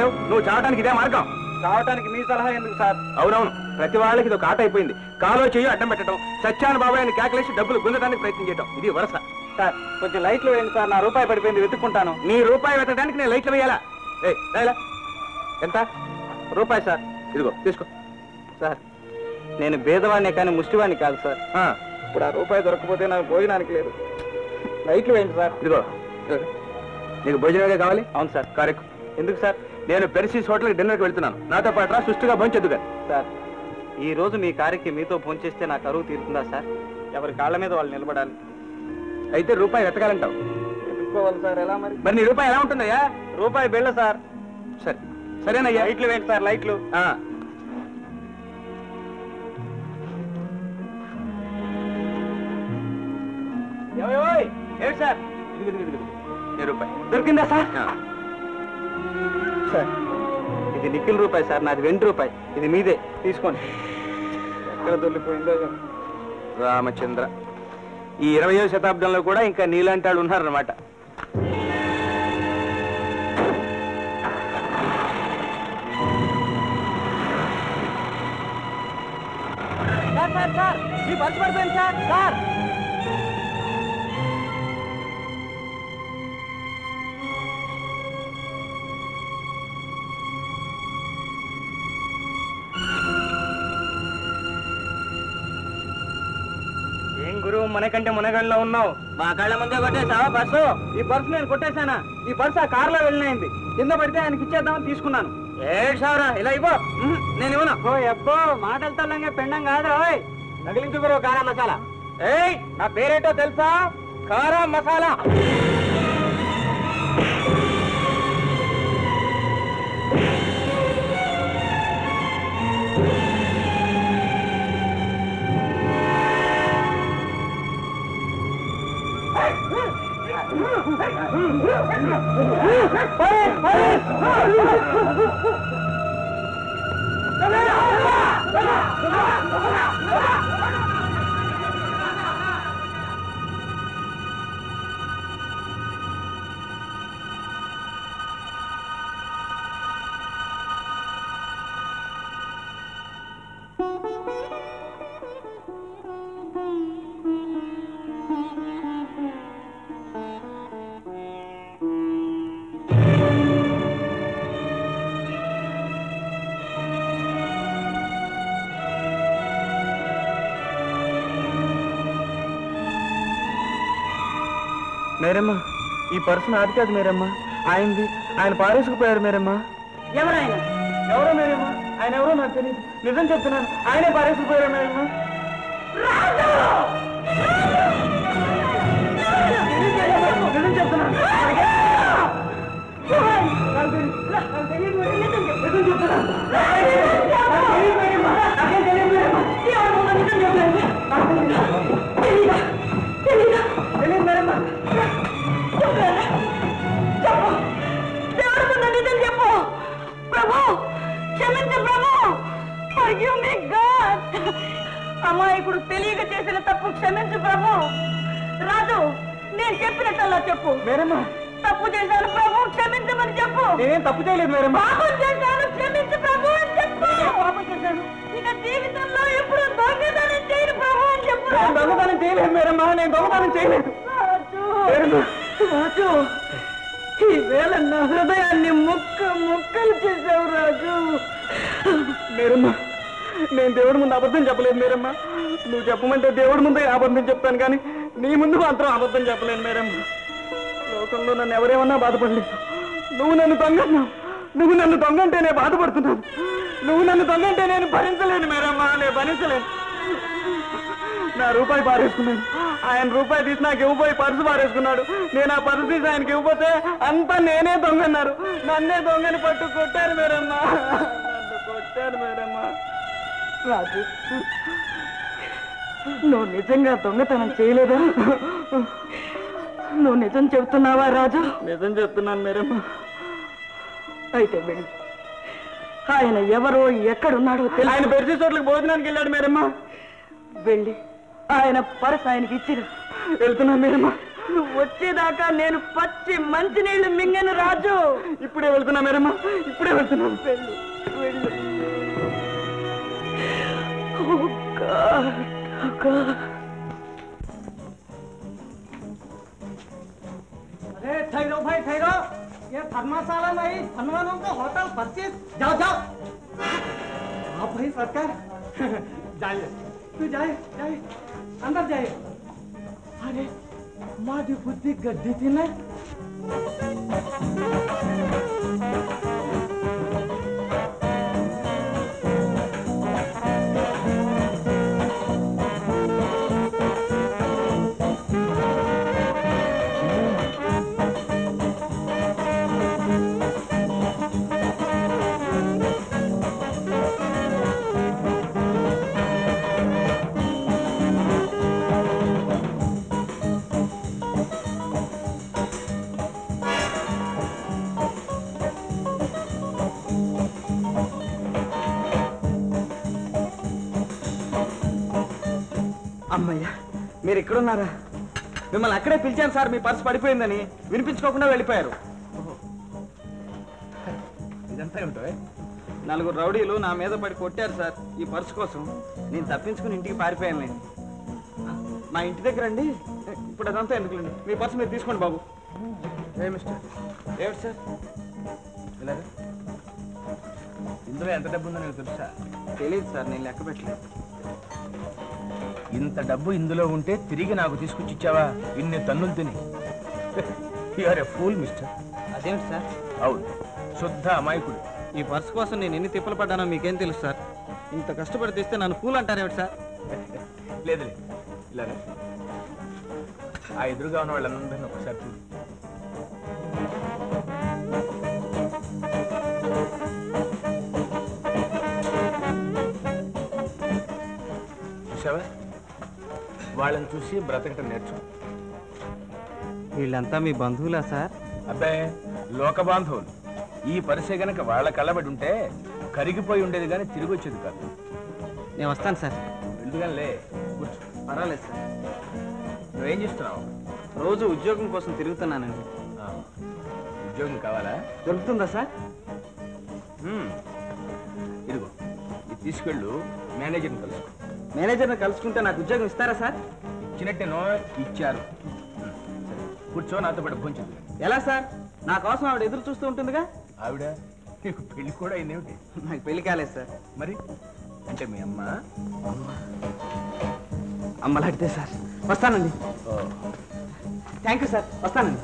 తాగావు? నువ్వు చావడానికి ఇదే మార్గం. చావటానికి మీ సలహా ఎందుకు సార్? అవునవును, ప్రతి వాళ్ళకి ఇది ఒక ఆట అయిపోయింది. కాలో చెయ్యి అడ్డం పెట్టడం, సత్యాన్ని బాబాయ్ కేకలేసి డబ్బులు గుంజడానికి ప్రయత్నం చేయడం, ఇది వరుస. సార్ కొంచెం లైట్లు వేయండి సార్, నా రూపాయి పడిపోయింది, వెతుక్కుంటాను. నీ రూపాయి వెతకడానికి నేను లైట్లు వేయాలా? ఎంత? రూపాయి సార్. ఇదిగో తీసుకో. సార్ నేను భేదవాడిని కానీ ముష్టివాడిని కాదు సార్. ఇప్పుడు ఆ రూపాయి దొరకపోతే నాకు భోజనానికి లేదు. లైట్లు వేయండి సార్. ఇదిగో, నీకు భోజనమే కావాలి? అవును సార్. కరెక్ట్. ఎందుకు సార్? నేను పెర్సీస్ హోటల్కి డిన్నర్కి వెళ్తున్నాను, నాతో పాటు రా, సుష్టిగా భోంచొద్దు కానీ. సార్ ఈ రోజు మీ కారికి మీతో భోంచేస్తే నా కరువు తీరుతుందా సార్? ఎవరి కాళ్ళ మీద వాళ్ళు నిలబడాలి. అయితే రూపాయి వెతకాలంటావు? వెతుక్కోవాలి సార్. ఎలా మరి? మరి నీ రూపాయి ఎలా ఉంటుందయ్యా? రూపాయి బిళ్ళ సార్. సరే సరేనయ్యా. లైట్లు వేయండి సార్, లైట్లు. ఏంటి సార్? నీ రూపాయి దొరికిందా సార్? సార్ ఇది నిఖిల్ రూపాయి సార్, నాది వెండి రూపాయి. ఇది మీదే, తీసుకోండి. ఎక్కడ దొరికిపోయిందో. రామచంద్ర, ఈ 20వ శతాబ్దంలో కూడా ఇంకా నీలాంటి వాళ్ళు ఉన్నారన్నమాట. సార్ మీ పర్సు పడిపోయింది సార్. సార్ ఏం గురువు, మనకంటే మునగంలో ఉన్నావు. మా కళ్ళ ముందే కొట్టేసావా పర్సు? ఈ పర్సు నేను కొట్టేశానా? ఈ పర్సు ఆ కారులో వెళ్ళినైంది, కింద పడితే ఆయనకి ఇచ్చేద్దామని తీసుకున్నాను. ఏడ్చావురా, ఇలా ఇవ్వ. నేను ఇవ్వను. ఓ అబ్బో, మాటలతో పెండం కాదు. తగిలించు గురువు కారా మసాలా. ఏయ్, నా పేరేటో తెలుసా? కారా మసాలా. మేరమ్మ, ఈ పర్సు నాది కాదు మేరమ్మ, ఆయనది. ఆయన పారేసుకుపోయారు మేరమ్మ. ఎవరైనా? ఎవరో మేరమ్మ, ఆయన ఎవరో నాకు తెలియదు. నిజం చెప్తున్నాను, ఆయనే పారేసుకుపోయారు మేరమ్మ. నిజం చెప్తున్నాను. అమ్మాయికుడు తెలియక చేసిన తప్పు క్షమించు ప్రభు. రాజు, నేను చెప్పినట్టల్లా చెప్పు. మేరమ్మ, తప్పు చేశాను ప్రభు, క్షమించమని చెప్పు. నేనేం తప్పు చేయలేదు మేరమ్మ. పాపం చేశాను, క్షమించు ప్రభు అని చెప్పు. పాపం చేశాను. ఇక జీవితంలో ఎప్పుడు దొంగతనం చేయను ప్రభు అని చెప్పు. నేను దొంగతనం చేయలేదు మేరమ్మ, నేను దొంగతనం చేయలేదు. రాజు, రాజు, ఈవేళ నా హృదయాన్ని ముక్కలు చేశావు రాజు. మేరమ్మ, నేను దేవుడి ముందు అబద్ధం చెప్పలేదు మేరమ్మ. నువ్వు చెప్పమంటే దేవుడి ముందే అబద్ధం చెప్తాను, కానీ నీ ముందు మాత్రం అబద్ధం చెప్పలేను మేరమ్మ. లోకంలో నన్ను ఎవరేమన్నా బాధపడలేదు. నువ్వు నన్ను దొంగన్నావు. నువ్వు నన్ను దొంగంటే నేను బాధపడుతున్నాను. నువ్వు నన్ను దొంగంటే నేను భరించలేను మేరమ్మ, నేను భరించలేను. నా రూపాయి పారేసుకున్నాను, ఆయన రూపాయి తీసి నాకు ఇవ్వబోయి పర్సు పారేసుకున్నాడు. నేను ఆ పర్సు తీసి ఆయనకి ఇవ్వబోతే అంతా నేనే దొంగన్నారు. నన్నే దొంగని పట్టు కొట్టారు మేరమ్మ, నన్ను కొట్టారు మేరమ్మ. రాజు, నువ్వు నిజంగా దొంగతనం చేయలేదా? నువ్వు నిజం చెబుతున్నావా రాజు? నిజం చెప్తున్నాను మేరమ్మ. అయితే వెళ్ళి ఆయన ఎవరో ఎక్కడున్నాడో తెలుసు. ఆయన పెరిసి చోట్లకి భోజనానికి వెళ్ళాడు మేరమ్మ. వెళ్ళి ఆయన పర్స్ ఆయనకి ఇచ్చిరా. వెళ్తున్నాను మేరమ్మ. నువ్వు వచ్చేదాకా నేను పచ్చి మంచినీళ్లు మింగను రాజు. ఇప్పుడే వెళ్తున్నా మేరమ్మ, ఇప్పుడే వెళ్తున్నాను. వెళ్ళు వెళ్ళు. अरे ठहरो भाई ठहरो, ये धर्मशाला नहीं, धनवानों का होटल 25। जाओ जाओ। हाँ भाई सरकार, जाइए तू जाइए जाइए अंदर जाइए। अरे मादी बुद्धि गड्डी थी ना। అమ్మయ్యా, మీరు ఎక్కడున్నారా? మిమ్మల్ని అక్కడే పిలిచాను సార్, మీ పర్సు పడిపోయిందని. వినిపించుకోకుండా వెళ్ళిపోయారు. ఇదంతా ఏమిటో? 4 రౌడీలు నా మీద పడి కొట్టారు సార్ ఈ పర్సు కోసం. నేను తప్పించుకుని ఇంటికి పారిపోయానులేండి. మా ఇంటి దగ్గర అండి. ఇప్పుడు అదంతా ఎందుకులేండి, మీ పర్సు మీరు తీసుకోండి బాబు. ఏ మిస్టర్, ఏమిటి సార్? ఇలాగా ఇందులో ఎంత డబ్బు ఉందో నీకు తెలుసా? తెలియదు సార్, నేను లెక్క పెట్టలేదు. ఇంత డబ్బు ఇందులో ఉంటే తిరిగి నాకు తీసుకొచ్చి ఇచ్చావా? ఇన్ని తన్నులు తిని. You are a fool mister. అదేమిటి సార్? అవును, శుద్ధ అమాయకుడు. ఈ పర్సు కోసం నేను ఎన్ని తిప్పలు పడ్డానో మీకేం తెలుసు సార్? ఇంత కష్టపడి తెస్తే నన్ను ఫూల్ అంటారేమిటి సార్? లేదులే, ఇలాగా ఆ ఎదురుగా ఉన్న వాళ్ళందరినీ ఒకసారి చూడు. చూసావా? వాళ్ళని చూసి బ్రతకటం నేర్చు. వీళ్ళంతా మీ బంధువులా సార్? అబ్బాయి, లోక బాంధవులు. ఈ పరిసే గనక వాళ్ళ కళ్ళబడి ఉంటే కరిగిపోయి ఉండేది కానీ తిరిగి వచ్చేది కాదు. నేను వస్తాను సార్. ఎందుకనిలే, కూర్చో. పర్వాలేదు సార్. నువ్వేం చేస్తున్నావు? రోజు ఉద్యోగం కోసం తిరుగుతున్నానండి. ఉద్యోగం కావాలా? దొరుకుతుందా సార్? ఇదిగో, ఇది తీసుకెళ్ళు, మేనేజర్ని కలుసుకో. మేనేజర్ని కలుసుకుంటే నాకు ఉద్యోగం ఇస్తారా సార్? ఇచ్చినట్టేనో ఇచ్చారు. కూర్చో, నాతో పాటు భోంచదు. ఎలా సార్? నా కోసం ఆవిడ ఎదురు చూస్తూ ఉంటుందిగా. ఆవిడ నీకు పెళ్లి కూడా అయిందేమిటి? నాకు పెళ్లి కాలేదు సార్. మరి అంటే మీ అమ్మ? అమ్మలాడితే సార్. వస్తానండి. థ్యాంక్ యూ సార్, వస్తానండి.